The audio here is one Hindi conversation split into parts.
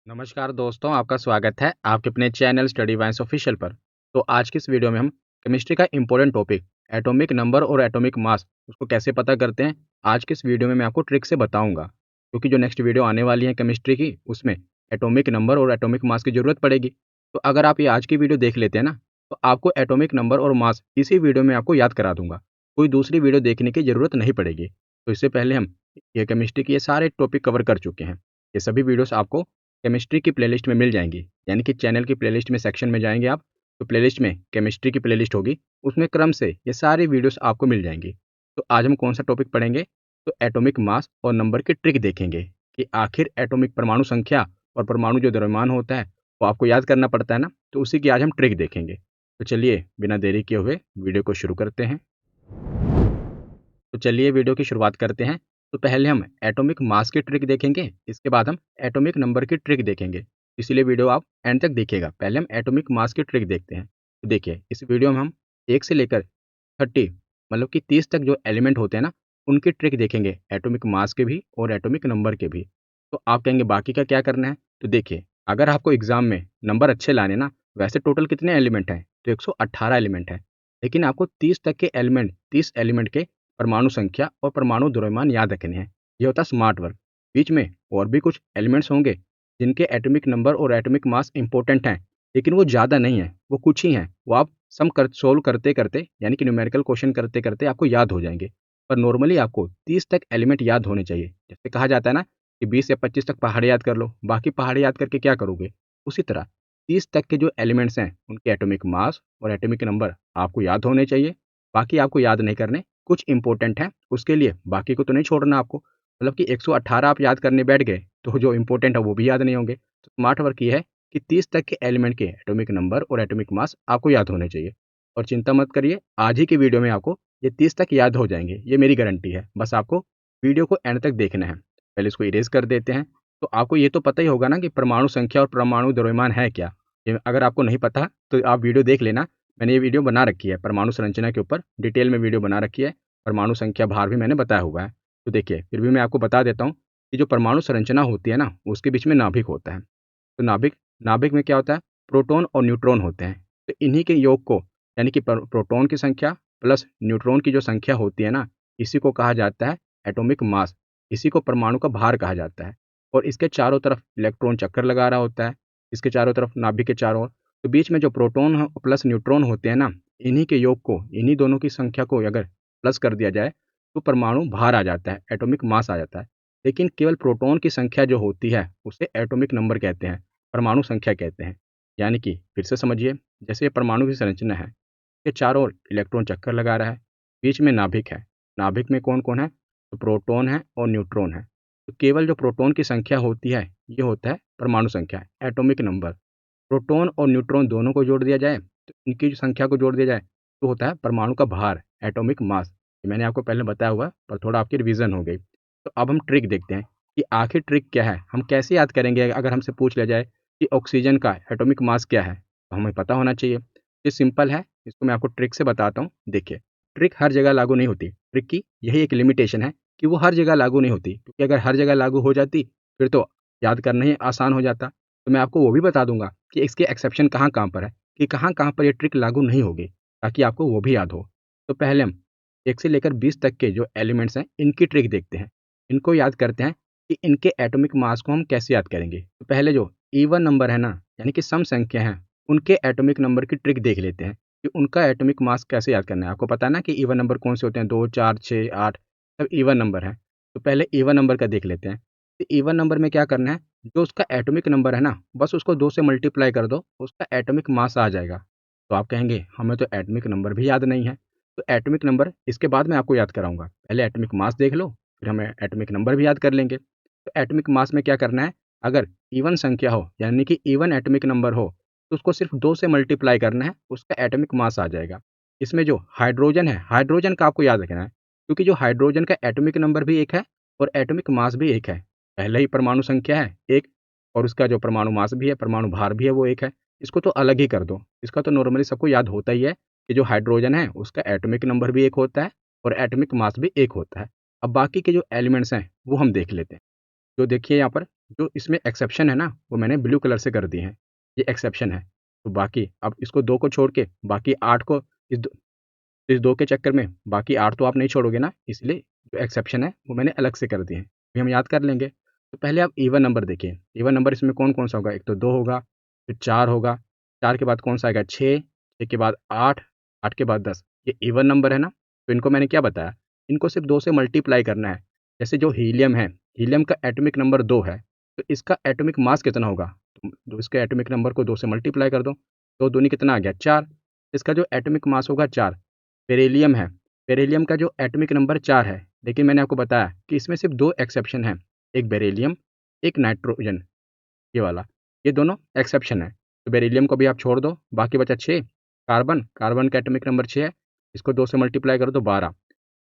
नमस्कार दोस्तों, आपका स्वागत है आपके अपने चैनल स्टडी वाइन्स ऑफिशियल पर। तो आज की इस वीडियो में हम केमिस्ट्री का इम्पोर्टेंट टॉपिक एटॉमिक नंबर और एटॉमिक मास उसको कैसे पता करते हैं, आज की इस वीडियो में मैं आपको ट्रिक से बताऊंगा। क्योंकि जो नेक्स्ट वीडियो आने वाली है केमिस्ट्री की, उसमें एटॉमिक नंबर और एटॉमिक मास की ज़रूरत पड़ेगी। तो अगर आप ये आज की वीडियो देख लेते हैं ना, तो आपको एटॉमिक नंबर और मास इसी वीडियो में आपको याद करा दूंगा। कोई दूसरी वीडियो देखने की ज़रूरत नहीं पड़ेगी। तो इससे पहले हम ये केमिस्ट्री के ये सारे टॉपिक कवर कर चुके हैं। ये सभी वीडियोस आपको केमिस्ट्री की प्लेलिस्ट में मिल जाएंगी। यानी कि चैनल की प्लेलिस्ट में सेक्शन में जाएंगे आप, तो प्लेलिस्ट में केमिस्ट्री की प्लेलिस्ट होगी, उसमें क्रम से ये सारी वीडियोस आपको मिल जाएंगी। तो आज हम कौन सा टॉपिक पढ़ेंगे? तो एटॉमिक मास और नंबर की ट्रिक देखेंगे कि आखिर एटॉमिक परमाणु संख्या और परमाणु जो द्रव्यमान होता है वो आपको याद करना पड़ता है ना, तो उसी की आज हम ट्रिक देखेंगे। तो चलिए बिना देरी किए हुए वीडियो को शुरू करते हैं। तो चलिए वीडियो की शुरुआत करते हैं। तो पहले हम एटॉमिक मास की ट्रिक देखेंगे, इसके बाद हम एटॉमिक नंबर की ट्रिक देखेंगे। इसलिए वीडियो आप एंड तक देखिएगा। पहले हम एटॉमिक मास की ट्रिक देखते हैं। तो देखिए, इस वीडियो में हम 1 से लेकर 30 मतलब कि 30 तक जो एलिमेंट होते हैं ना, उनकी ट्रिक देखेंगे, एटॉमिक मास के भी और एटॉमिक नंबर के भी। तो आप कहेंगे बाकी का क्या करना है? तो देखिए, अगर आपको एग्जाम में नंबर अच्छे लाने ना, वैसे टोटल कितने एलिमेंट हैं? तो 118 एलिमेंट हैं। लेकिन आपको 30 तक के एलिमेंट, 30 एलिमेंट के परमाणु संख्या और परमाणु द्रव्यमान याद रखने हैं। ये होता है स्मार्ट वर्क। बीच में और भी कुछ एलिमेंट्स होंगे जिनके एटॉमिक नंबर और एटॉमिक मास इंपॉर्टेंट हैं, लेकिन वो ज़्यादा नहीं है, वो कुछ ही हैं। वो आप सम कर सोल्व करते करते, यानी कि न्यूमेरिकल क्वेश्चन करते करते आपको याद हो जाएंगे। पर नॉर्मली आपको 30 तक एलिमेंट याद होने चाहिए। जैसे कहा जाता है ना कि 20 या 25 तक पहाड़ याद कर लो, बाकी पहाड़ याद करके क्या करोगे? उसी तरह 30 तक के जो एलिमेंट्स हैं उनके एटॉमिक मास और एटॉमिक नंबर आपको याद होने चाहिए। बाकी आपको याद नहीं करने, कुछ इंपॉर्टेंट हैं उसके लिए, बाकी को तो नहीं छोड़ना आपको। मतलब कि 118 आप याद करने बैठ गए तो जो इंपॉर्टेंट है वो भी याद नहीं होंगे। तो स्मार्ट वर्क ये है कि 30 तक के एलिमेंट के एटॉमिक नंबर और एटॉमिक मास आपको याद होने चाहिए। और चिंता मत करिए, आज ही की वीडियो में आपको ये 30 तक याद हो जाएंगे, ये मेरी गारंटी है। बस आपको वीडियो को एंड तक देखना है। पहले इसको इरेज कर देते हैं। तो आपको ये तो पता ही होगा ना कि परमाणु संख्या और परमाणु द्रव्यमान है क्या। ये अगर आपको नहीं पता तो आप वीडियो देख लेना। मैंने ये वीडियो बना रखी है परमाणु संरचना के ऊपर, डिटेल में वीडियो बना रखी है। परमाणु संख्या भार भी मैंने बताया हुआ है। तो देखिए, फिर भी मैं आपको बता देता हूँ कि जो परमाणु संरचना होती है ना, उसके बीच में नाभिक होता है। तो नाभिक नाभिक में क्या होता है? प्रोटॉन और न्यूट्रॉन होते हैं। तो इन्हीं के योग को, यानी कि प्रोटॉन की संख्या प्लस न्यूट्रॉन की जो संख्या होती है ना, इसी को कहा जाता है एटॉमिक मास। इसी को परमाणु का भार कहा जाता है। और इसके चारों तरफ इलेक्ट्रॉन चक्कर लगा रहा होता है, इसके चारों तरफ, नाभिक के चारों ओर। तो बीच में जो प्रोटॉन प्लस न्यूट्रॉन होते हैं ना, इन्हीं के योग को, इन्हीं दोनों की संख्या को अगर प्लस कर दिया जाए तो परमाणु भार आ जाता है, एटॉमिक मास आ जाता है। लेकिन केवल प्रोटॉन की संख्या जो होती है उसे एटॉमिक नंबर कहते हैं, परमाणु संख्या कहते हैं। यानी कि फिर से समझिए, जैसे ये परमाणु की संरचना है, ये चारों ओर इलेक्ट्रॉन चक्कर लगा रहा है, बीच में नाभिक है। नाभिक में कौन कौन है? तो प्रोटॉन है और न्यूट्रॉन है। तो केवल जो प्रोटॉन की संख्या होती है, ये होता है परमाणु संख्या, एटॉमिक नंबर। प्रोटॉन और न्यूट्रॉन दोनों को जोड़ दिया जाए, तो इनकी जो संख्या को जोड़ दिया जाए, तो होता है परमाणु का भार, एटॉमिक मास। ये मैंने आपको पहले बताया हुआ है, पर थोड़ा आपकी रिवीजन हो गई। तो अब हम ट्रिक देखते हैं कि आखिर ट्रिक क्या है, हम कैसे याद करेंगे। अगर हमसे पूछ लिया जाए कि ऑक्सीजन का एटॉमिक मास क्या है, तो हमें पता होना चाहिए। ये सिंपल है, इसको मैं आपको ट्रिक से बताता हूँ। देखिए, ट्रिक हर जगह लागू नहीं होती। ट्रिक की यही एक लिमिटेशन है कि वो हर जगह लागू नहीं होती, क्योंकि अगर हर जगह लागू हो जाती फिर तो याद करना ही आसान हो जाता। तो मैं आपको वो भी बता दूंगा कि इसके एक्सेप्शन कहाँ-कहाँ पर है, कि कहाँ-कहाँ पर ये ट्रिक लागू नहीं होगी, ताकि आपको वो भी याद हो। तो पहले हम 1 से लेकर 20 तक के जो एलिमेंट्स हैं, इनकी ट्रिक देखते हैं। इनको याद करते हैं कि इनके एटॉमिक मास को हम कैसे याद करेंगे। तो पहले जो इवन नंबर है ना, यानी कि सम संख्या हैं, उनके एटॉमिक नंबर की ट्रिक देख लेते हैं कि उनका एटॉमिक मास कैसे याद करना है। आपको पता है ना कि इवन नंबर कौन से होते हैं? 2, 4, 6, 8 सब इवन नंबर हैं। तो पहले इवन नंबर का देख लेते हैं। तो इवन नंबर में क्या करना है? जो उसका एटॉमिक नंबर है ना, बस उसको 2 से मल्टीप्लाई कर दो, उसका एटॉमिक मास आ जाएगा। तो आप कहेंगे हमें तो एटॉमिक नंबर भी याद नहीं है। तो एटॉमिक नंबर इसके बाद मैं आपको याद कराऊँगा। पहले एटॉमिक मास देख लो, फिर हमें एटॉमिक नंबर भी याद कर लेंगे। तो एटॉमिक मास में क्या करना है? अगर इवन संख्या हो, यानी कि इवन एटॉमिक नंबर हो, तो उसको सिर्फ 2 से मल्टीप्लाई करना है, उसका एटॉमिक मास आ जाएगा। इसमें जो हाइड्रोजन है, हाइड्रोजन का आपको याद रखना है, क्योंकि जो हाइड्रोजन का एटॉमिक नंबर भी 1 है और एटॉमिक मास भी 1 है। पहले ही परमाणु संख्या है 1, और उसका जो परमाणु मास भी है, परमाणु भार भी है, वो 1 है। इसको तो अलग ही कर दो। इसका तो नॉर्मली सबको याद होता ही है कि जो हाइड्रोजन है उसका एटॉमिक नंबर भी 1 होता है और एटॉमिक मास भी 1 होता है। अब बाकी के जो एलिमेंट्स हैं वो हम देख लेते हैं। तो देखिए यहाँ पर जो इसमें एक्सेप्शन है ना वो मैंने ब्लू कलर से कर दिए हैं, ये एक्सेप्शन है। तो बाकी अब इसको 2 को छोड़ के बाकी 8 को इस 2 के चक्कर में बाकी 8 तो आप नहीं छोड़ोगे ना, इसलिए जो एक्सेप्शन है वो मैंने अलग से कर दिए हैं। अभी हम याद कर लेंगे। तो पहले आप इवन नंबर देखिए, इवन नंबर इसमें कौन-कौन सा होगा? एक तो 2 होगा, फिर 4 होगा, 4 के बाद कौन-सा आएगा? 6, 6 के बाद 8, 8 के बाद 10। ये इवन नंबर है ना, तो इनको मैंने क्या बताया? इनको सिर्फ़ 2 से मल्टीप्लाई करना है। जैसे जो हीलियम है, हीलियम का एटॉमिक नंबर 2 है, तो इसका एटॉमिक मास कितना होगा? तो इसके एटॉमिक नंबर को 2 से मल्टीप्लाई कर दो, 2 दूनी कितना आ गया? 4। इसका जो एटॉमिक मास होगा 4। बेरिलियम है, बेरिलियम का जो एटॉमिक नंबर 4 है, लेकिन मैंने आपको बताया कि इसमें सिर्फ़ 2 एक्सेप्शन हैं, एक बेरिलियम, एक नाइट्रोजन, ये वाला, ये दोनों एक्सेप्शन है। तो बेरिलियम को भी आप छोड़ दो, बाकी बचा 6। कार्बन, कार्बन का एटॉमिक नंबर 6 है, इसको 2 से मल्टीप्लाई कर दो 12,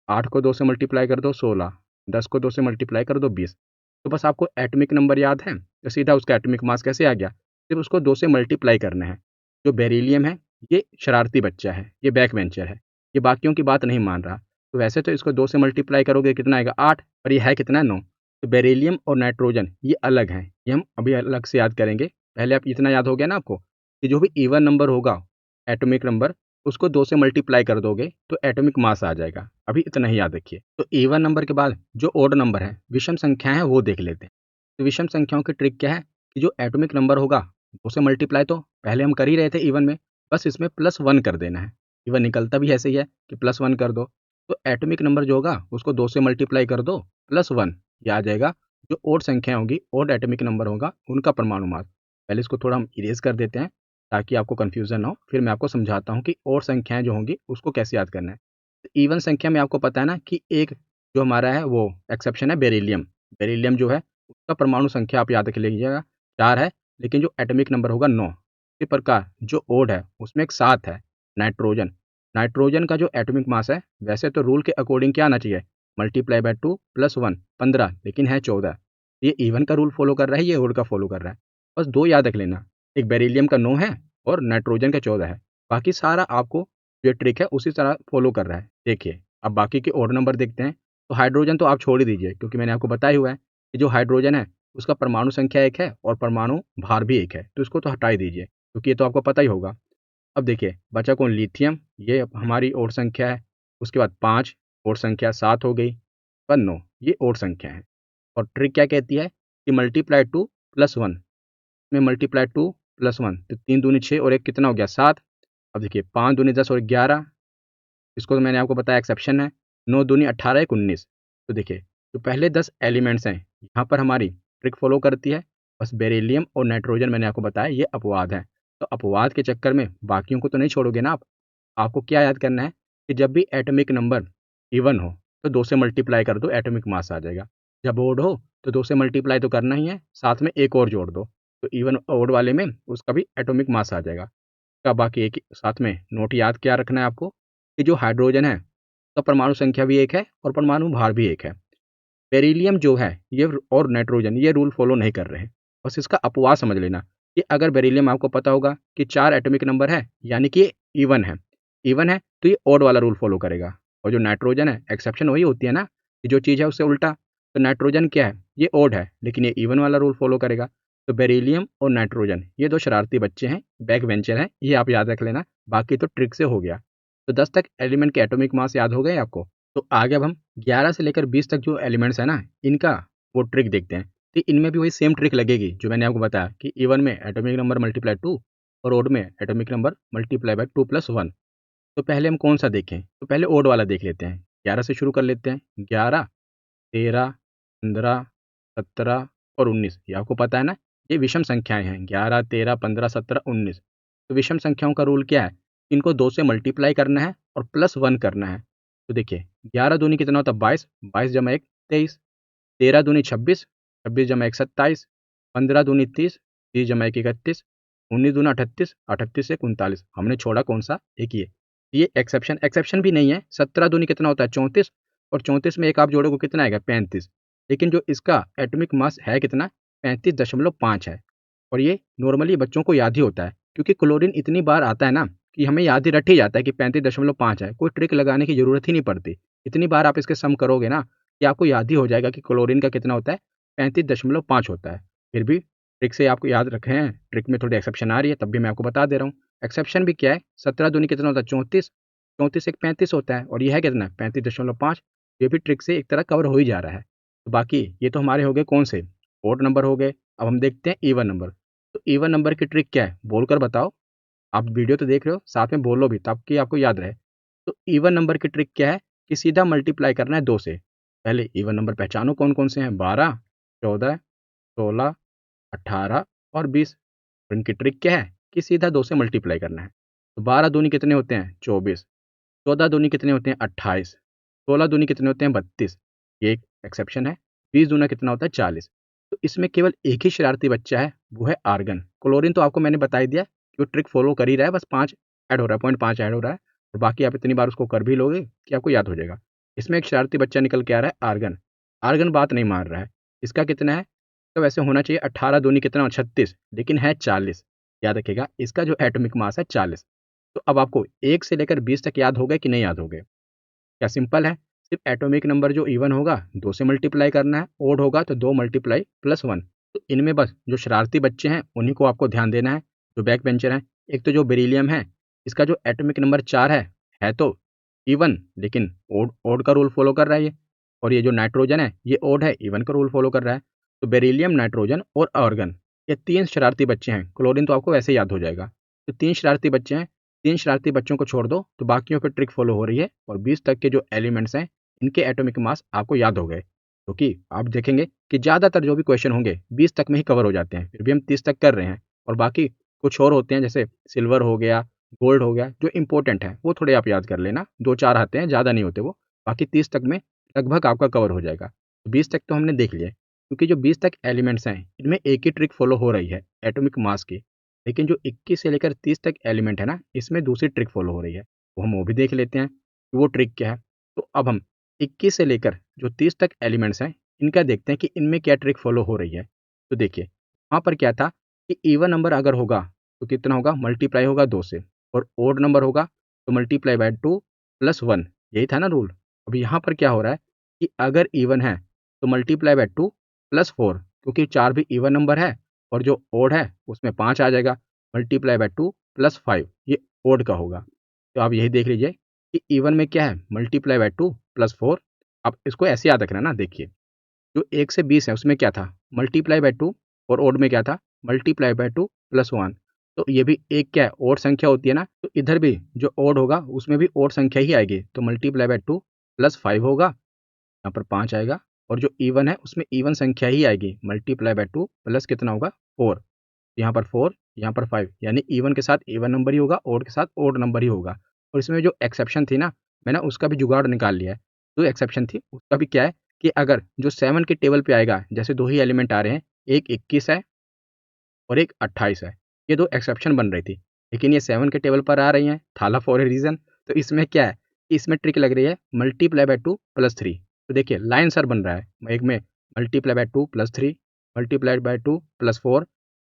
8 को 2 से मल्टीप्लाई कर दो 16, 10 को 2 से मल्टीप्लाई कर दो 20। तो बस आपको एटॉमिक नंबर याद है, तो सीधा उसका एटॉमिक मास कैसे आ गया? सिर्फ़ उसको 2 से मल्टीप्लाई करना है। जो बेरिलियम है, ये शरारती बच्चा है, ये बैक बेंचर है, ये बाकियों की बात नहीं मान रहा। तो वैसे तो इसको 2 से मल्टीप्लाई करोगे कितना आएगा? 8, और ये है कितना? 9। तो बेरिलियम और नाइट्रोजन ये अलग हैं, ये हम अभी अलग से याद करेंगे। पहले आप इतना याद हो गया ना आपको कि जो भी इवन नंबर होगा, एटॉमिक नंबर, उसको 2 से मल्टीप्लाई कर दोगे तो एटॉमिक मास आ जाएगा। अभी इतना ही याद रखिए। तो इवन नंबर के बाद जो ओड नंबर है, विषम संख्या है, वो देख लेते हैं। तो विषम संख्याओं की ट्रिक क्या है कि जो एटॉमिक नंबर होगा 2 से मल्टीप्लाई तो पहले हम कर ही रहे थे इवन में, बस इसमें +1 कर देना है। इवन निकलता भी ऐसे ही है कि +1 कर दो। तो एटॉमिक नंबर जो होगा उसको 2 से मल्टीप्लाई कर दो +1, ये आ जाएगा। जो ओड संख्या होंगी, ओड एटॉमिक नंबर होगा, उनका परमाणु मास। पहले इसको थोड़ा हम इरेज़ कर देते हैं ताकि आपको कन्फ्यूज़न ना हो। फिर मैं आपको समझाता हूँ कि ओड संख्याएँ जो होंगी उसको कैसे याद करना है। तो इवन संख्या में आपको पता है ना कि एक जो हमारा है वो एक्सेप्शन है बेरिलियम। बेरिलियम जो है उसका परमाणु संख्या आप याद रख लीजिएगा 4 है, लेकिन जो एटॉमिक नंबर होगा 9। इसी प्रकार जो ओड है उसमें एक 7 है, नाइट्रोजन। नाइट्रोजन का जो एटॉमिक मास है वैसे तो रूल के अकॉर्डिंग क्या आना चाहिए? मल्टीप्लाई बाय 2 + 1 15, लेकिन है 14। ये इवन का रूल फ़ॉलो कर रहा है, ये ओड का फ़ॉलो कर रहा है। बस 2 याद रख लेना, एक बेरिलियम का 9 है और नाइट्रोजन का 14 है। बाकी सारा आपको जो ट्रिक है उसी तरह फ़ॉलो कर रहा है। देखिए, अब बाकी के ओड नंबर देखते हैं। तो हाइड्रोजन तो आप छोड़ ही दीजिए क्योंकि मैंने आपको बताया हुआ है कि जो हाइड्रोजन है उसका परमाणु संख्या 1 है और परमाणु भार भी 1 है, तो इसको तो हटा ही दीजिए क्योंकि ये तो आपको पता ही होगा। अब देखिए बचा कौन? लिथियम, ये हमारी ओड संख्या है। उसके बाद 5 ओड संख्या, 7 हो गई, पर 9 ये ओड संख्या है। और ट्रिक क्या कहती है कि मल्टीप्लाई 2 + 1 में मल्टीप्लाई 2 + 1 तो 3 दूनी 6 और 1 कितना हो गया? 7। अब देखिए 5 दूनी 10 और 11, इसको तो मैंने आपको बताया एक्सेप्शन है। 9 दूनी 18, 1 19। तो देखिए जो पहले 10 एलिमेंट्स हैं यहाँ पर हमारी ट्रिक फॉलो करती है। बस बेरिलियम और नाइट्रोजन मैंने आपको बताया ये अपवाद हैं। तो अपवाद के चक्कर में बाकियों को तो नहीं छोड़ोगे ना आप। आपको क्या याद करना है कि जब भी एटॉमिक नंबर इवन हो तो 2 से मल्टीप्लाई कर दो, एटॉमिक मास आ जाएगा। जब ओड हो तो 2 से मल्टीप्लाई तो करना ही है, साथ में एक और जोड़ दो। तो इवन ओड वाले में उसका भी एटॉमिक मास आ जाएगा। का बाकी एक ही साथ में नोट याद क्या रखना है आपको कि जो हाइड्रोजन है उसका परमाणु संख्या भी 1 है और परमाणु भार भी 1 है। बेरिलियम जो है ये और नाइट्रोजन ये रूल फॉलो नहीं कर रहे हैं। बस इसका अपवाद समझ लेना कि अगर बेरिलियम आपको पता होगा कि 4 एटॉमिक नंबर है यानी कि ये इवन है। इवन है तो ये ऑड वाला रूल फॉलो करेगा। और जो नाइट्रोजन है एक्सेप्शन वही होती है ना कि जो चीज़ है उससे उल्टा। तो नाइट्रोजन क्या है? ये ऑड है लेकिन ये इवन वाला रूल फॉलो करेगा। तो बेरिलियम और नाइट्रोजन ये 2 शरारती बच्चे हैं, बैक बेंचर हैं, ये आप याद रख लेना। बाकी तो ट्रिक से हो गया। तो 10 तक एलिमेंट के एटॉमिक मास याद हो गए आपको? तो आगे अब हम 11 से लेकर 20 तक जो एलिमेंट्स हैं ना, इनका वो ट्रिक देखते हैं। तो इनमें भी वही सेम ट्रिक लगेगी जो मैंने आपको बताया कि इवन में एटॉमिक नंबर मल्टीप्लाई 2 और ओड में एटॉमिक नंबर मल्टीप्लाई बाय 2 + 1। तो पहले हम कौन-सा देखें? तो पहले ओड वाला देख लेते हैं। 11 से शुरू कर लेते हैं। 11, 13, 15, 17 और 19, ये आपको पता है ना, ये विषम संख्याएँ हैं। 11, 13, 15, 17, 19। तो विषम संख्याओं का रूल क्या है? इनको 2 से मल्टीप्लाई करना है और +1 करना है। तो देखिए 11 दूनी कितना होता है? 22, 22 जमा 1 23, 13 दूनी 26, 26 जमा 1 27, 15 दूनी 30, 30 जमा 1 31, 19 दूना 38, 38 से 39। हमने छोड़ा कौन-सा? एक ये एक्सेप्शन एक्सेप्शन भी नहीं है। 17 दूनी कितना होता है? 34, और 34 में एक आप जोड़ोगे कितना आएगा? 35। लेकिन जो इसका एटॉमिक मास है कितना? 35.5 है। और ये नॉर्मली बच्चों को याद ही होता है क्योंकि क्लोरीन इतनी बार आता है ना कि हमें याद ही रट ही जाता है कि 35.5 है। कोई ट्रिक लगाने की ज़रूरत ही नहीं पड़ती। इतनी बार आप इसके सम करोगे ना कि आपको याद ही हो जाएगा कि क्लोरीन का कितना होता है? 35.5 होता है। फिर भी ट्रिक से आपको याद रखे हैं, ट्रिक में थोड़ी एक्सेप्शन आ रही है, तब भी मैं आपको बता दे रहा हूँ। एक्सेप्शन भी क्या है, 17 दूनी कितना होता है 34, 34 एक 35 होता है, और ये है कितना 35.5। ये भी ट्रिक से एक तरह कवर हो ही जा रहा है। तो बाकी ये तो हमारे हो गए कौन से, ओड नंबर हो गए। अब हम देखते हैं इवन नंबर। तो इवन नंबर की ट्रिक क्या है, बोलकर बताओ। आप वीडियो तो देख रहे हो, साथ में बोलो भी ताकि आपको याद रहे। तो इवन नंबर की ट्रिक क्या है कि सीधा मल्टीप्लाई करना है 2 से। पहले इवन नंबर पहचानो कौन कौन से हैं, 12, 14, 16, 18 और 20। और इनकी ट्रिक क्या है कि सीधा 2 से मल्टीप्लाई करना है। तो 12 दूनी कितने होते हैं 24, 14 दूनी कितने होते हैं 28, 16 दूनी कितने होते हैं 32। ये एक एक्सेप्शन है। 20 दूना कितना होता है 40। तो इसमें केवल एक ही शरारती बच्चा है, वो है आर्गन। क्लोरीन तो आपको मैंने बता ही दिया कि वो ट्रिक फॉलो कर ही रहा है, बस 5 ऐड हो रहा है, 0.5 ऐड हो रहा है। और बाकी आप इतनी बार उसको कर भी लोगे कि आपको याद हो जाएगा। इसमें एक शरारती बच्चा निकल के आ रहा है आर्गन। आर्गन बात नहीं मार रहा है। इसका कितना है, तो वैसे होना चाहिए 18 दूनी कितना 36, लेकिन है 40। याद रखिएगा इसका जो एटॉमिक मास है 40। तो अब आपको 1 से लेकर 20 तक याद हो गए कि नहीं याद हो गए। क्या सिंपल है, सिर्फ एटॉमिक नंबर जो इवन होगा 2 से मल्टीप्लाई करना है, ओड होगा तो 2 मल्टीप्लाई प्लस 1। तो इनमें बस जो शरारती बच्चे हैं उन्हीं को आपको ध्यान देना है, जो बैक बेंचर हैं। एक तो जो बेरिलियम है, इसका जो एटॉमिक नंबर 4 है तो इवन, लेकिन ओड ओड का रूल फॉलो कर रहा है ये। और ये जो नाइट्रोजन है ये ओड है, इवन का रूल फॉलो कर रहा है। तो बेरिलियम, नाइट्रोजन और आर्गन, ये 3 शरारती बच्चे हैं। क्लोरीन तो आपको वैसे याद हो जाएगा। तो 3 शरारती बच्चे हैं। 3 शरारती बच्चों को छोड़ दो तो बाकियों पे ट्रिक फॉलो हो रही है, और 20 तक के जो एलिमेंट्स हैं इनके एटॉमिक मास आपको याद हो गए। क्योंकि आप देखेंगे कि ज़्यादातर जो भी क्वेश्चन होंगे 20 तक में ही कवर हो जाते हैं, फिर भी हम 30 तक कर रहे हैं। और बाकी कुछ और होते हैं, जैसे सिल्वर हो गया, गोल्ड हो गया, जो इंपॉर्टेंट है वो थोड़े आप याद कर लेना। 2-4 आते हैं, ज़्यादा नहीं होते वो। बाकी 30 तक में लगभग आपका कवर हो जाएगा। 20 तक तो हमने देख लिया, क्योंकि जो 20 तक एलिमेंट्स हैं इनमें एक ही ट्रिक फॉलो हो रही है, एटॉमिक मास की। लेकिन जो 21 से लेकर 30 तक एलिमेंट है ना, इसमें दूसरी ट्रिक फॉलो हो रही है। तो हम वो भी देख लेते हैं कि वो ट्रिक क्या है। तो अब हम 21 से लेकर जो 30 तक एलिमेंट्स हैं इनका देखते हैं कि इनमें क्या ट्रिक फॉलो हो रही है। तो देखिए वहाँ पर क्या था कि इवन नंबर अगर होगा तो कितना होगा, मल्टीप्लाई होगा 2 से। और ओड नंबर होगा तो मल्टीप्लाई बाय 2 प्लस 1। यही था ना रूल। अब यहाँ पर क्या हो रहा है कि अगर इवन है तो मल्टीप्लाई बाय 2 प्लस 4, क्योंकि 4 भी इवन नंबर है। और जो ओड है उसमें 5 आ जाएगा। मल्टीप्लाई बाय 2 प्लस 5, ये ओड का होगा। तो आप यही देख लीजिए कि इवन में क्या है, मल्टीप्लाई बाय 2 प्लस 4। आप इसको ऐसे याद रखना ना, देखिए जो 1 से 20 है उसमें क्या था, मल्टीप्लाई बाय 2। और ओड में क्या था, मल्टीप्लाई बाय 2 प्लस 1। तो ये भी एक क्या है, ओड संख्या होती है ना, तो इधर भी जो ओड होगा उसमें भी ओड संख्या ही आएगी। तो मल्टीप्लाई बाय 2 प्लस 5 होगा, यहाँ पर 5 आएगा। और जो इवन है उसमें इवन संख्या ही आएगी, मल्टीप्लाई बाय 2 प्लस कितना होगा 4। यहाँ पर 4, यहाँ पर 5, यानी इवन के साथ इवन नंबर ही होगा, ओड के साथ ओड नंबर ही होगा। और इसमें जो एक्सेप्शन थी ना, मैंने उसका भी जुगाड़ निकाल लिया है। जो एक्सेप्शन थी उसका भी क्या है कि अगर जो 7 के टेबल पे आएगा, जैसे 2 ही एलिमेंट आ रहे हैं, एक 21 है और एक 28 है। ये 2 एक्सेप्शन बन रही थी। लेकिन ये 7 के टेबल पर आ रही हैं, थाला फॉर ए रीज़न। तो इसमें क्या है कि इसमें ट्रिक लग रही है मल्टीप्लाई बाय 2 प्लस 3। तो देखिए लाइन सर बन रहा है। एक में multiply by 2 plus 3, multiplied by 2 plus 4,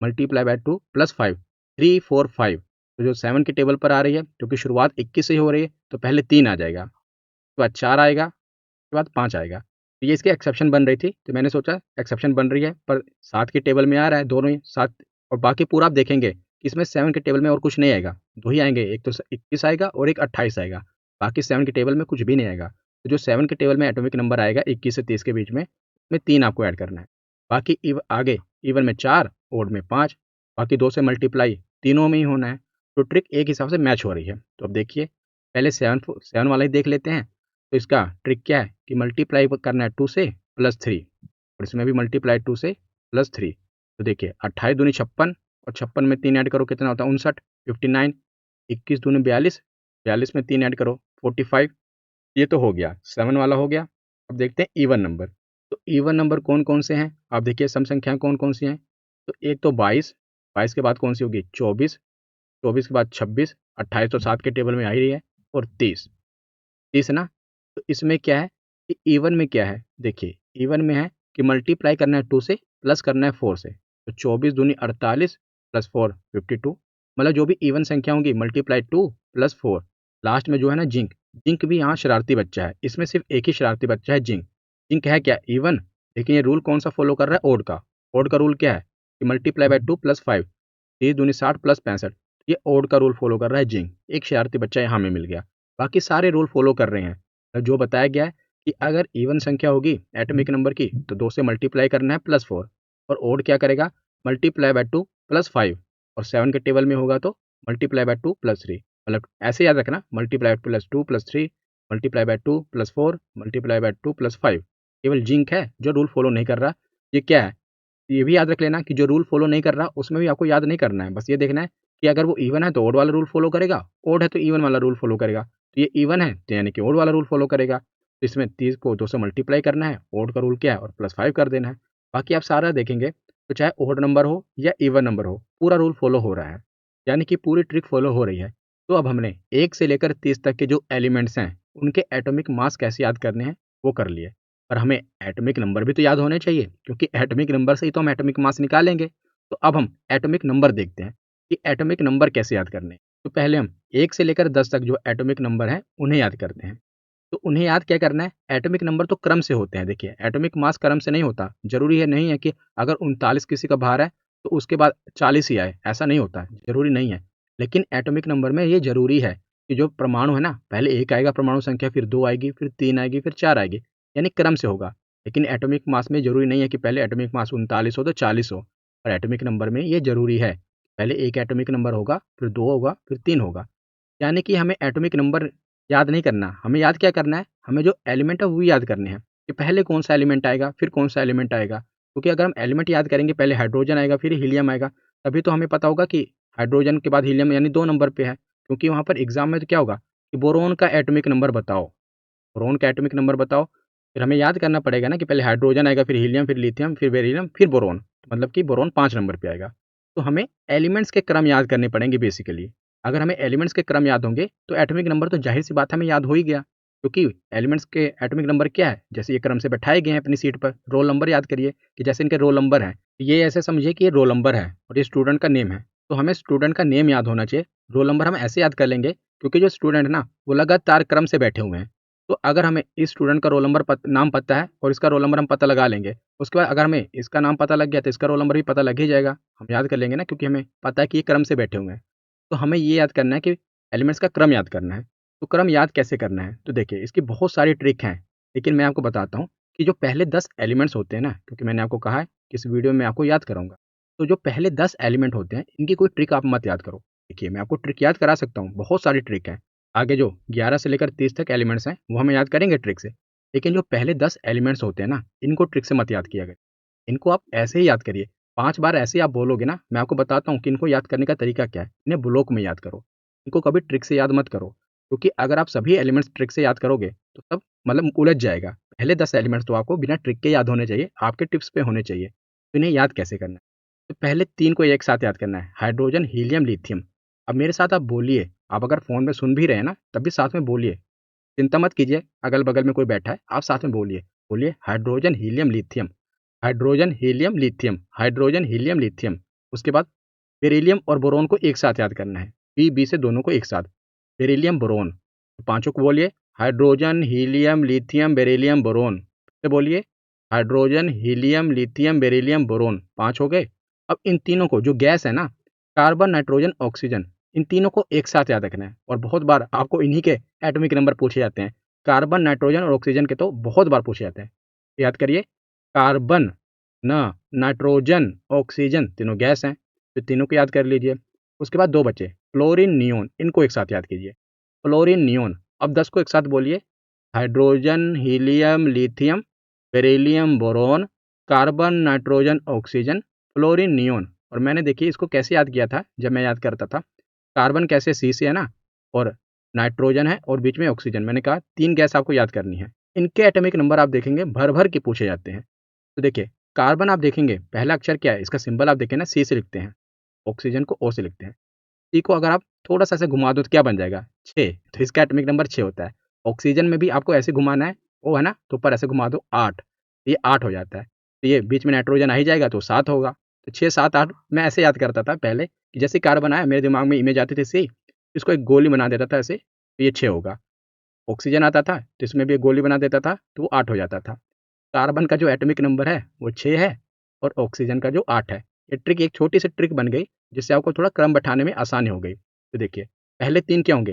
multiply by 2 plus 5, 3, 4, 5। तो जो 7 के टेबल पर आ रही है, क्योंकि शुरुआत 21 से ही हो रही है, तो पहले 3 आ जाएगा, उसके बाद 4 आएगा, उसके बाद 5 आएगा। तो ये इसकी एक्सेप्शन बन रही थी, तो मैंने सोचा एक्सेप्शन बन रही है पर 7 के टेबल में आ रहा है दोनों ही 7। और बाकी पूरा आप देखेंगे कि इसमें 7 के टेबल में और कुछ नहीं आएगा, 2 ही आएँगे, एक तो 21 आएगा और एक 28 आएगा। बाकी 7 के टेबल में कुछ भी नहीं आएगा। तो जो 7 के टेबल में एटॉमिक नंबर आएगा 21 से 30 के बीच में, उसमें 3 आपको ऐड करना है। बाकी आगे इवन में 4, ओड में 5, बाकी 2 से मल्टीप्लाई तीनों में ही होना है। तो ट्रिक एक हिसाब से मैच हो रही है। तो अब देखिए पहले 7 वाला ही देख लेते हैं। तो इसका ट्रिक क्या है कि मल्टीप्लाई करना है 2 से प्लस 3, और इसमें भी मल्टीप्लाई 2 से प्लस 3। तो देखिए 28 दूनी 56, और 56 में 3 ऐड करो कितना होता है 59, 59। 21 दूनी 42, 42 में 3 ऐड करो 45। ये तो हो गया 7 वाला हो गया। अब देखते हैं इवन नंबर। तो इवन नंबर कौन कौन से हैं, आप देखिए सम संख्याएं कौन कौन सी हैं। तो एक तो 22, 22 के बाद कौन सी होगी 24, 24 के बाद 26, 28 तो 7 के टेबल में आ ही रही है, और 30, 30 ना। तो इसमें क्या है कि इवन में क्या है, देखिए इवन में है कि मल्टीप्लाई करना है 2 से, प्लस करना है 4 से। तो 24 दूनी 48 प्लस 4 52। मतलब जो भी इवन संख्या होंगी मल्टीप्लाई 2 प्लस 4। लास्ट में जो है ना जिंक, जिंक भी यहाँ शरारती बच्चा है। इसमें सिर्फ एक ही शरारती बच्चा है, जिंक। जिंक है क्या इवन, लेकिन ये रूल कौन सा फॉलो कर रहा है, ओड का। ओड का रूल क्या है कि मल्टीप्लाई बाय 2 प्लस 5, 30 दूनी 60 प्लस 65। ये ओड का रूल फॉलो कर रहा है जिंक। एक शरारती बच्चा यहाँ में मिल गया। बाकी सारे रूल फॉलो कर रहे हैं। तो जो बताया गया है कि अगर इवन संख्या होगी एटॉमिक नंबर की तो 2 से मल्टीप्लाई करना है प्लस 4, और ओड क्या करेगा मल्टीप्लाई बाय 2 प्लस 5, और 7 के टेबल में होगा तो मल्टीप्लाई बाय 2 प्लस 3। मतलब ऐसे याद रखना, multiply plus 2 plus 3, multiply by 2 plus 4, multiply by 2 plus 5। केवल जिंक है जो रूल फॉलो नहीं कर रहा। ये क्या है, ये भी याद रख लेना कि जो रूल फॉलो नहीं कर रहा उसमें भी आपको याद नहीं करना है। बस ये देखना है कि अगर वो इवन है तो ओड वाला रूल फॉलो करेगा, ओड है तो इवन वाला रूल फॉलो करेगा। तो ये इवन है तो यानी कि ओड वाला रूल फॉलो करेगा। तो इसमें 30 को 2 से मल्टीप्लाई करना है, ओड का रूल क्या है और प्लस 5 कर देना है। बाकी आप सारा देखेंगे तो चाहे ओड नंबर हो या इवन नंबर हो, पूरा रूल फॉलो हो रहा है, यानी कि पूरी ट्रिक फॉलो हो रही है। तो अब हमने 1 से लेकर 30 तक के जो एलिमेंट्स हैं उनके एटॉमिक मास कैसे याद करने हैं वो कर लिए। पर हमें एटॉमिक नंबर भी तो याद होने चाहिए, क्योंकि एटॉमिक नंबर से ही तो हम एटॉमिक मास निकालेंगे। तो अब हम एटॉमिक नंबर देखते हैं कि एटॉमिक नंबर कैसे याद करने हैं। तो पहले हम 1 से लेकर 10 तक जो एटॉमिक नंबर हैं उन्हें याद करते हैं। तो उन्हें याद क्या करना है, एटॉमिक नंबर तो क्रम से होते हैं। देखिए एटॉमिक मास क्रम से नहीं होता। ज़रूरी है नहीं है कि अगर 39 किसी का भार है तो उसके बाद 40 ही आए, ऐसा नहीं होता है, ज़रूरी नहीं है। लेकिन एटॉमिक नंबर में ये ज़रूरी है कि जो परमाणु है ना, पहले 1 आएगा परमाणु संख्या, फिर 2 आएगी, फिर 3 आएगी, फिर 4 आएगी, यानी क्रम से होगा। लेकिन एटॉमिक मास में ज़रूरी नहीं है कि पहले एटॉमिक मास 39 हो तो 40 हो। और एटॉमिक नंबर में ये ज़रूरी है, पहले 1 एटॉमिक नंबर होगा, फिर 2 होगा, फिर 3 होगा। यानी कि हमें एटॉमिक नंबर याद नहीं करना, हमें याद क्या करना है, हमें जो एलिमेंट है वो याद करने हैं कि पहले कौन-सा एलिमेंट आएगा, फिर कौन-सा एलिमेंट आएगा। क्योंकि अगर हम एलिमेंट याद करेंगे, पहले हाइड्रोजन आएगा, फिर हीलियम आएगा, तभी तो हमें पता होगा कि हाइड्रोजन के बाद हीलियम यानी 2 नंबर पे है। क्योंकि वहाँ पर एग्ज़ाम में तो क्या होगा कि बोरोन का एटॉमिक नंबर बताओ, बोरोन का एटॉमिक नंबर बताओ। फिर हमें याद करना पड़ेगा ना कि पहले हाइड्रोजन आएगा, फिर हीलियम, फिर लिथियम, फिर बेरिलियम, फिर बोरोन। मतलब कि बोरोन 5 नंबर पे आएगा। तो हमें एलिमेंट्स के क्रम याद करने पड़ेंगे बेसिकली। अगर हमें एलिमेंट्स के क्रम याद होंगे तो एटॉमिक नंबर तो ज़ाहिर-सी बात है हमें याद हो ही गया। क्योंकि एलिमेंट्स के एटॉमिक नंबर क्या है, जैसे ये क्रम से बैठाए गए हैं अपनी सीट पर। रोल नंबर याद करिए कि जैसे इनके रोल नंबर हैं, ये ऐसे समझिए कि ये रोल नंबर है और ये स्टूडेंट का नेम है। तो हमें स्टूडेंट का नेम याद होना चाहिए। रोल नंबर हम ऐसे याद कर लेंगे क्योंकि जो स्टूडेंट है ना, वो लगातार क्रम से बैठे हुए हैं। तो अगर हमें इस स्टूडेंट का रोल नंबर नाम पता है और इसका रोल नंबर हम पता लगा लेंगे। उसके बाद अगर हमें इसका नाम पता लग गया तो इसका रोल नंबर भी पता लग ही जाएगा। हम याद कर लेंगे ना, क्योंकि हमें पता है कि ये क्रम से बैठे हुए हैं। तो हमें ये याद करना है कि एलिमेंट्स का क्रम याद करना है। तो क्रम याद कैसे करना है? तो देखिए इसकी बहुत सारी ट्रिक हैं, लेकिन मैं आपको बताता हूँ कि जो पहले 10 एलिमेंट्स होते हैं ना, क्योंकि मैंने आपको कहा है कि इस वीडियो में आपको याद कराऊँगा। तो जो पहले 10 एलिमेंट होते हैं, इनकी कोई ट्रिक आप मत याद करो। देखिए मैं आपको ट्रिक याद करा सकता हूँ, बहुत सारी ट्रिक हैं। आगे जो 11 से लेकर 30 तक एलिमेंट्स हैं, वो हम याद करेंगे ट्रिक से। लेकिन जो पहले 10 एलिमेंट्स होते हैं ना, इनको ट्रिक से मत याद किया करें। इनको आप ऐसे ही याद करिए। 5 बार ऐसे ही आप बोलोगे ना, मैं आपको बताता हूँ कि इनको याद करने का तरीका क्या है। इन्हें ब्लॉक में याद करो। इनको कभी ट्रिक से याद मत करो। क्योंकि अगर आप सभी एलिमेंट्स ट्रिक से याद करोगे, तो तब मतलब उलझ जाएगा। पहले 10 एलिमेंट्स तो आपको बिना ट्रिक के याद होने चाहिए, आपके टिप्स पे होने चाहिए। तो इन्हें याद कैसे करना है? तो पहले 3 को एक साथ याद करना है, हाइड्रोजन, हीलियम, लिथियम। अब मेरे साथ आप बोलिए, आप अगर फ़ोन में सुन भी रहे हैं ना, तब भी साथ में बोलिए। चिंता मत कीजिए, अगल-बगल में कोई बैठा है, आप साथ में बोलिए। बोलिए hydrogen, helium, lithium, hydrogen, helium, lithium, hydrogen, helium, lithium. उसके बाद बेरिलियम और बोरोन को एक साथ याद करना है। बी से दोनों को एक साथ। बेरिलियम, बोरोन, पाँचों को बोलिए, hydrogen, helium, lithium, beryllium, boron. फिर से बोलिए, hydrogen, helium, lithium, beryllium, boron. 5 हो गए। अब इन तीनों को, जो गैस है ना, कार्बन, नाइट्रोजन, ऑक्सीजन, इन तीनों को एक साथ याद रखना है। और बहुत बार आपको इन्हीं के एटॉमिक नंबर पूछे जाते हैं। कार्बन, नाइट्रोजन और ऑक्सीजन के तो बहुत बार पूछे जाते हैं। याद करिए, कार्बन, नाइट्रोजन, ऑक्सीजन, तीनों गैस हैं, तो तीनों को याद कर लीजिए। उसके बाद 2 बचे, फ्लोरीन, नियोन, इनको एक साथ याद कीजिए। Fluorine, neon. अब 10 को एक साथ बोलिए, hydrogen, helium, lithium, beryllium, boron, carbon, nitrogen, oxygen, fluorine, neon. और मैंने देखिए इसको कैसे याद किया था जब मैं याद करता था। कार्बन कैसे सी से है ना, और नाइट्रोजन है और बीच में ऑक्सीजन। मैंने कहा 3 गैस आपको याद करनी है। इनके एटॉमिक नंबर आप देखेंगे भर-भर के पूछे जाते हैं। तो देखिए कार्बन आप देखेंगे पहला अक्षर क्या है, इसका सिंबल आप देखें ना, सी से लिखते हैं। ऑक्सीजन को ओ से लिखते हैं। सी को अगर आप थोड़ा-सा ऐसे घुमा दो तो क्या बन जाएगा? 6, तो इसका एटॉमिक नंबर 6 होता है। ऑक्सीजन में भी आपको ऐसे घुमाना है, ओ है ना, तो ऊपर ऐसे घुमा दो 8, ये 8 हो जाता है। तो ये बीच में नाइट्रोजन आ ही जाएगा तो 7 होगा। तो 6, 7, 8 मैं ऐसे याद करता था पहले कि जैसे ही कार्बन आया मेरे दिमाग में इमेज आती थी सी, इसको एक गोली बना देता था ऐसे, तो ये 6 होगा। ऑक्सीजन आता था तो इसमें भी एक गोली बना देता था तो वो 8 हो जाता था। कार्बन का जो एटॉमिक नंबर है वो 6 है, और ऑक्सीजन का जो 8 है। ये ट्रिक एक छोटी सी ट्रिक बन गई जिससे आपको थोड़ा क्रम बैठाने में आसानी हो गई। तो देखिए पहले 3 क्या होंगे?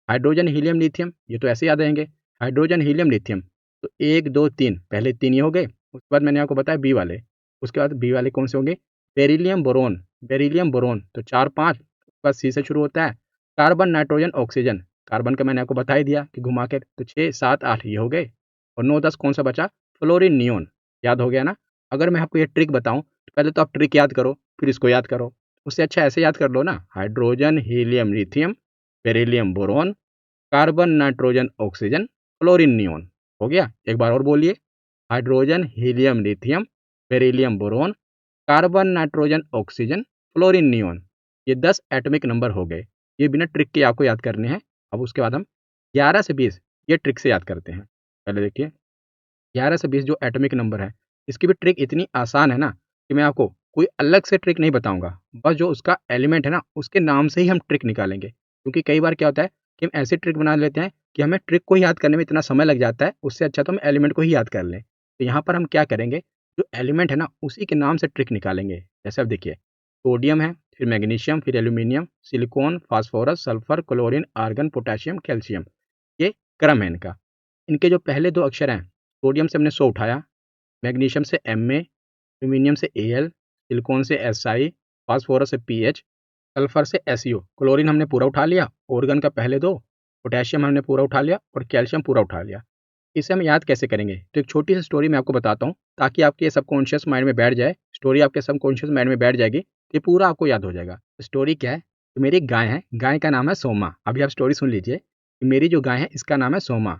हाइड्रोजन, हीलियम, लिथियम, ये तो ऐसे याद रहेंगे। हाइड्रोजन, हीलियम, लिथियम, तो 1, 2, 3 पहले 3 ये हो गए। उसके बाद मैंने आपको बताया बी वाले। उसके बाद बी वाले कौन से होंगे? बेरिलियम, बोरोन, बेरिलियम, बोरोन, तो 4, 5। उसके बाद सी से शुरू होता है कार्बन, नाइट्रोजन, ऑक्सीजन। कार्बन का मैंने आपको बता ही दिया कि घुमा के, तो 6, 7, 8 ये हो गए। और 9, 10 कौन सा बचा? Fluorine, neon. याद हो गया ना? अगर मैं आपको ये ट्रिक बताऊं तो पहले तो आप ट्रिक याद करो, फिर इसको याद करो। उससे अच्छा ऐसे याद कर लो ना, hydrogen, helium, lithium, beryllium, boron, carbon, nitrogen, oxygen, chlorine, neon. हो गया? एक बार और बोलिए। Hydrogen, helium, lithium, beryllium, boron, carbon, nitrogen, oxygen, fluorine, neon. ये 10 एटॉमिक नंबर हो गए। ये बिना ट्रिक के आपको याद करने हैं। अब उसके बाद हम 11 से 20 ये ट्रिक से याद करते हैं। पहले देखिए 11 से 20 जो एटॉमिक नंबर है, इसकी भी ट्रिक इतनी आसान है ना कि मैं आपको कोई अलग से ट्रिक नहीं बताऊंगा। बस जो उसका एलिमेंट है ना, उसके नाम से ही हम ट्रिक निकालेंगे। क्योंकि कई बार क्या होता है कि हम ऐसी ट्रिक बना लेते हैं कि हमें ट्रिक को ही याद करने में इतना समय लग जाता है, उससे अच्छा तो हम एलिमेंट को ही याद कर लें। तो यहाँ पर हम क्या करेंगे, जो एलिमेंट है ना, उसी के नाम से ट्रिक निकालेंगे। जैसे अब देखिए सोडियम है, फिर मैग्नीशियम, फिर aluminium, silicon, phosphorus, sulphur, chlorine, argon, potassium, calcium. ये क्रम है इनका। इनके जो पहले 2 अक्षर हैं, सोडियम से हमने सो उठाया, मैग्नीशियम से Ma, एल्यूमीनियम से Al, सिलिकॉन से Si, फास्फोरस से Ph, सल्फर से Su, क्लोरीन हमने पूरा उठा लिया, ऑर्गन का पहले 2, पोटेशियम हमने पूरा उठा लिया और कैल्शियम पूरा उठा लिया। इसे हम याद कैसे करेंगे? तो एक छोटी सी स्टोरी मैं आपको बताता हूँ ताकि आपके सबकॉन्शियस माइंड में बैठ जाए। स्टोरी आपके सबकॉन्शियस माइंड में बैठ जाएगी, तो ये पूरा आपको याद हो जाएगा। स्टोरी क्या है? तो मेरी एक गाय है, गाय का नाम है सोमा। अभी आप स्टोरी सुन लीजिए कि मेरी जो गाय है इसका नाम है सोमा।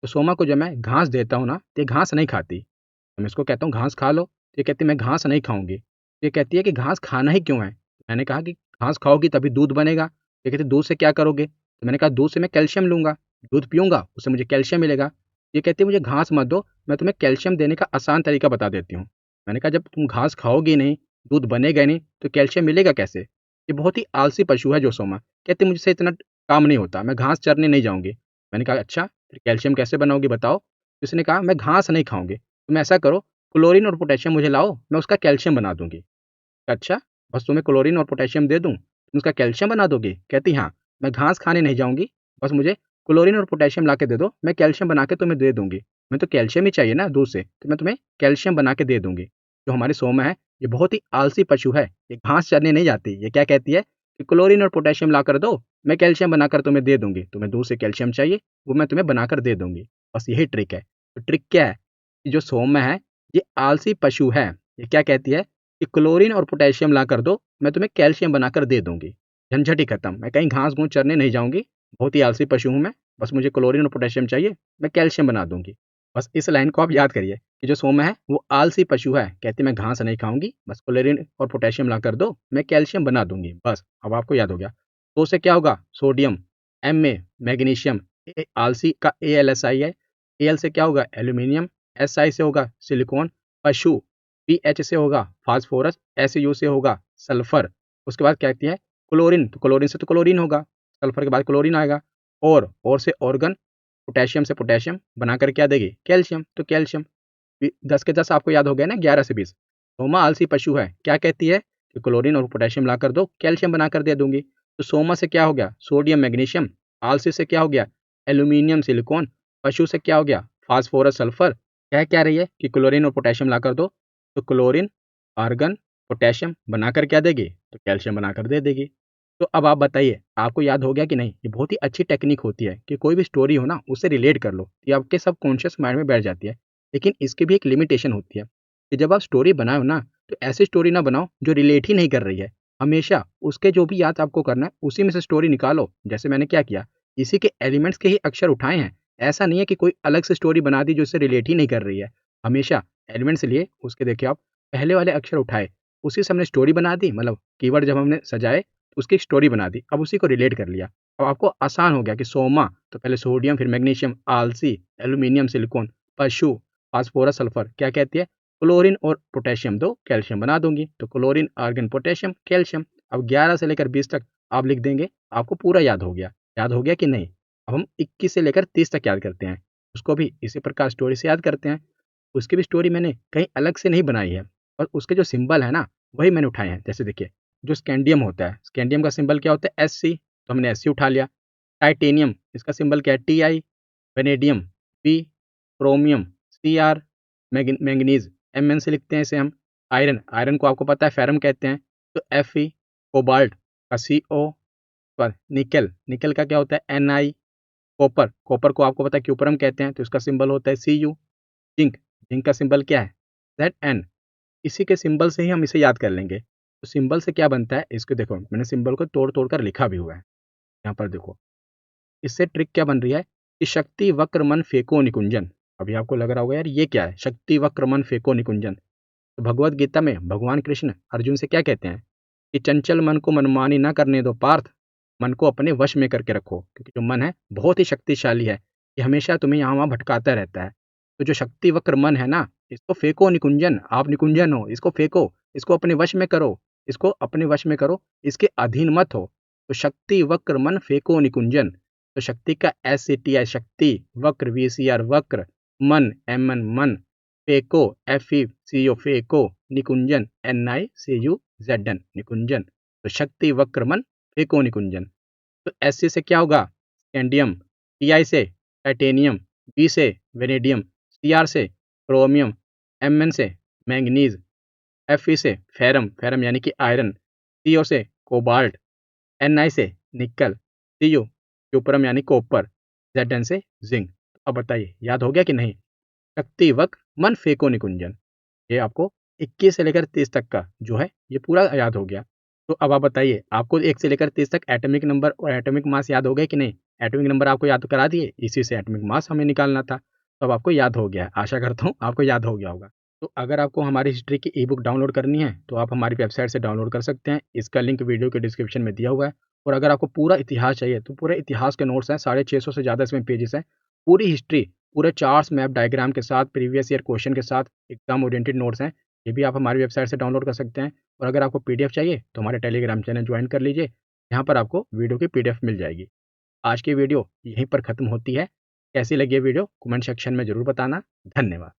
तो सोमा को जब मैं घास देता हूँ ना, तो ये घास नहीं खाती। तो मैं इसको कहता हूँ घास खा लो, तो ये कहती है मैं घास नहीं खाऊंगी। तो ये कहती है कि घास खाना ही क्यों है? मैंने कहा कि घास खाओगी तभी दूध बनेगा। ये कहती दूध से क्या करोगे? तो मैंने कहा दूध से मैं कैल्शियम लूंगा, दूध पीऊंगा उससे मुझे कैल्शियम मिलेगा। ये कहती है मुझे घास मत दो, मैं तुम्हें कैल्शियम देने का आसान तरीका बता देती हूँ। मैंने कहा जब तुम घास खाओगी नहीं, दूध बनेगा ही नहीं, तो कैल्शियम मिलेगा कैसे? ये बहुत ही आलसी पशु है जो सोमा। कहती मुझसे इतना काम नहीं होता, मैं घास चरने नहीं जाऊंगी। मैंने कहा अच्छा, फिर कैल्शियम कैसे बनाओगी बताओ? तो इसने कहा मैं घास नहीं खाऊंगी, तुम ऐसा करो क्लोरीन और पोटेशियम मुझे लाओ, मैं उसका कैल्शियम बना दूंगी। अच्छा, बस तुम्हें क्लोरीन और पोटेशियम दे दूँ, तुम उसका कैल्शियम बना दोगे? कहती हाँ, मैं घास खाने नहीं जाऊँगी, बस मुझे क्लोरीन और पोटेशियम ला के दे दो, मैं कैल्शियम बना के तुम्हें दे दूँगी। मैं तो कैल्शियम ही चाहिए ना दूध से, तो मैं तुम्हें कैल्शियम बना के दे दूँगी। जो हमारी सोमा है, ये बहुत ही आलसी पशु है, ये घास चरने नहीं जाती। ये क्या कहती है कि क्लोरीन और पोटेशियम ला कर दो, मैं कैल्शियम बनाकर तुम्हें दे दूँगी। तुम्हें दूध से कैल्शियम चाहिए, वो मैं तुम्हें बनाकर दे दूँगी। बस यही ट्रिक है। तो ट्रिक क्या है कि जो सोमा है, ये आलसी पशु है। ये क्या कहती है कि क्लोरीन और पोटेशियम ला कर दो, मैं तुम्हें कैल्शियम बनाकर दे दूँगी। झंझट ही खत्म, मैं कहीं घास-घूस चरने नहीं जाऊँगी, बहुत ही आलसी पशु हूँ मैं, बस मुझे क्लोरीन और पोटेशियम चाहिए, मैं कैल्शियम बना दूँगी। बस इस लाइन को आप याद करिए कि जो सोमा है, वो आलसी पशु है, कहती मैं घास नहीं खाऊँगी, बस क्लोरीन और पोटेशियम ला कर दो, मैं कैल्शियम बना दूँगी। बस, अब आपको याद हो गया। तो उससे क्या होगा? सोडियम, Ma, मैग्नीशियम, आलसी का AlSi है, Al से क्या होगा? एल्यूमीनियम, Si से होगा सिलिकॉन, पशु, पीएच से होगा फास्फोरस, एसयू से होगा सल्फर। उसके बाद क्या कहती है? क्लोरीन, तो क्लोरीन से तो क्लोरीन होगा, सल्फर के बाद क्लोरीन आएगा। और से ऑर्गन, पोटेशियम से पोटेशियम बनाकर क्या देगी? कैल्शियम, तो कैल्शियम। 10 के 10 आपको याद हो गया ना, 11 से 20। सोमा आलसी पशु है, क्या कहती है कि क्लोरीन और पोटेशियम ला कर दो, कैल्शियम बनाकर दे दूंगी। तो सोमा से क्या हो गया? Sodium, magnesium. आलसी से क्या हो गया? Aluminium, silicon. पशु से क्या हो गया? Phosphorus, sulphur. कह क्या रही है कि क्लोरीन और पोटेशियम ला कर दो, तो क्लोरीन, आर्गन, पोटेशियम बनाकर क्या देगी? तो कैल्शियम बनाकर दे देगी। तो अब आप बताइए, आपको याद हो गया कि नहीं? ये बहुत ही अच्छी टेक्निक होती है कि कोई भी स्टोरी हो ना, उससे रिलेट कर लो, ये आपके सबकॉन्शियस माइंड में बैठ जाती है। लेकिन इसकी भी एक लिमिटेशन होती है कि जब आप स्टोरी बनाओ ना, तो ऐसी स्टोरी ना बनाओ जो रिलेट ही नहीं कर रही है। हमेशा उसके जो भी याद आपको करना है, उसी में से स्टोरी निकालो। जैसे मैंने क्या किया, इसी के एलिमेंट्स के ही अक्षर उठाए हैं। ऐसा नहीं है कि कोई अलग से स्टोरी बना दी जो इससे रिलेट ही नहीं कर रही है। हमेशा एलिमेंट्स लिए, उसके देखिए आप पहले वाले अक्षर उठाए, उसी से हमने स्टोरी बना दी। मतलब कीवर्ड जब हमने सजाए, उसकी एक स्टोरी बना दी। अब उसी को रिलेट कर लिया। अब आपको आसान हो गया कि सोमा, तो पहले सोडियम, फिर मैग्नीशियम, आलसी, एल्यूमिनियम, सिलिकॉन, पशु, फास्फोरस, सल्फर। क्या कहती है? क्लोरीन और पोटेशियम दो, कैल्शियम बना दूंगी। तो क्लोरीन, आर्गन, पोटेशियम, कैल्शियम। अब 11 से लेकर 20 तक आप लिख देंगे, आपको पूरा याद हो गया। याद हो गया कि नहीं? अब हम 21 से लेकर 30 तक याद करते हैं, उसको भी इसी प्रकार स्टोरी से याद करते हैं। उसकी भी स्टोरी मैंने कहीं अलग से नहीं बनाई है। और उसके जो सिंबल है ना वही मैंने उठाए हैं। जैसे देखिए, जो स्कैंडियम होता है, स्कैंडियम का सिंबल क्या होता है? SC, तो हमने SC उठा लिया। टाइटेनियम, इसका सिंबल क्या है? TI। Vanadium P, chromium CR, manganese MN से लिखते हैं इसे हम। आयरन, आयरन को आपको पता है फेरम कहते हैं, तो Fe। कोबाल्ट का CO। पर निकल, निकल का क्या होता है? Ni। कॉपर, कॉपर को आपको पता है क्यूपरम कहते हैं, तो इसका सिंबल होता है Cu। जिंक, जिंक का सिंबल क्या है? Zn। इसी के सिंबल से ही हम इसे याद कर लेंगे। तो सिंबल से क्या बनता है, इसको देखो मैंने सिंबल को तोड़ तोड़ कर लिखा भी हुआ है, यहाँ पर देखो। इससे ट्रिक क्या बन रही है कि शक्ति वक्र मन फेको निकुंजन। अभी आपको लग रहा होगा यार ये क्या है, शक्ति वक्र मन फेको निकुंजन। तो भगवत गीता में भगवान कृष्ण अर्जुन से क्या कहते हैं कि चंचल मन को मनमानी ना करने दो पार्थ, मन को अपने वश में करके रखो, क्योंकि जो मन है बहुत ही शक्तिशाली है, ये हमेशा तुम्हें यहाँ वहाँ भटकाता रहता है। तो जो शक्ति वक्र मन है ना, इसको फेंको निकुंजन, आप निकुंजन हो, इसको फेंको, इसको अपने वश में करो, इसको अपने वश में करो, इसके अधीन मत हो। तो शक्ति वक्र मन फेंको निकुंजन। तो शक्ति का SCTI शक्ति, वक्र VCR वक्र, मन MN मन, फेको FECO फेको, निकुंजन NICUZN निकुंजन। तो शक्ति वक्रमन फेको निकुंजन। तो SC से क्या होगा? स्कैंडियम। TI से टाइटेनियम। B से वेनेडियम। CR से क्रोमियम। MN से मैंगनीज। FE से फेरम, फेरम यानी कि आयरन। CO से कोबाल्ट। Ni से निकल। Cu क्यूपरम यानी कॉपर। Zn से जिंक। अब बताइए याद हो गया कि नहीं? शक्ति वक्र मन फेको निकुंजन, ये आपको 21 से लेकर 30 तक का जो है ये पूरा याद हो गया। तो अब आप बताइए, आपको 1 से लेकर 30 तक एटॉमिक नंबर और एटॉमिक मास याद हो गए कि नहीं? एटॉमिक नंबर आपको याद करा दिए, इसी से एटॉमिक मास हमें निकालना था। तो अब आपको याद हो गया है, आशा करता हूँ आपको याद हो गया होगा। तो अगर आपको हमारी हिस्ट्री की ई बुक डाउनलोड करनी है तो आप हमारी वेबसाइट से डाउनलोड कर सकते हैं, इसका लिंक वीडियो के डिस्क्रिप्शन में दिया हुआ है। और अगर आपको पूरा इतिहास चाहिए तो पूरे इतिहास के नोट्स हैं, 650 से ज़्यादा इसमें पेजेस हैं। पूरी हिस्ट्री, पूरे चार्ट्स मैप डायग्राम के साथ, प्रीवियस ईयर क्वेश्चन के साथ, एग्जाम ओरिएंटेड नोट्स हैं, ये भी आप हमारी वेबसाइट से डाउनलोड कर सकते हैं। और अगर आपको PDF चाहिए तो हमारे टेलीग्राम चैनल ज्वाइन कर लीजिए, यहाँ पर आपको वीडियो की PDF मिल जाएगी। आज की वीडियो यहीं पर ख़त्म होती है। कैसी लगी ये वीडियो कमेंट सेक्शन में ज़रूर बताना। धन्यवाद।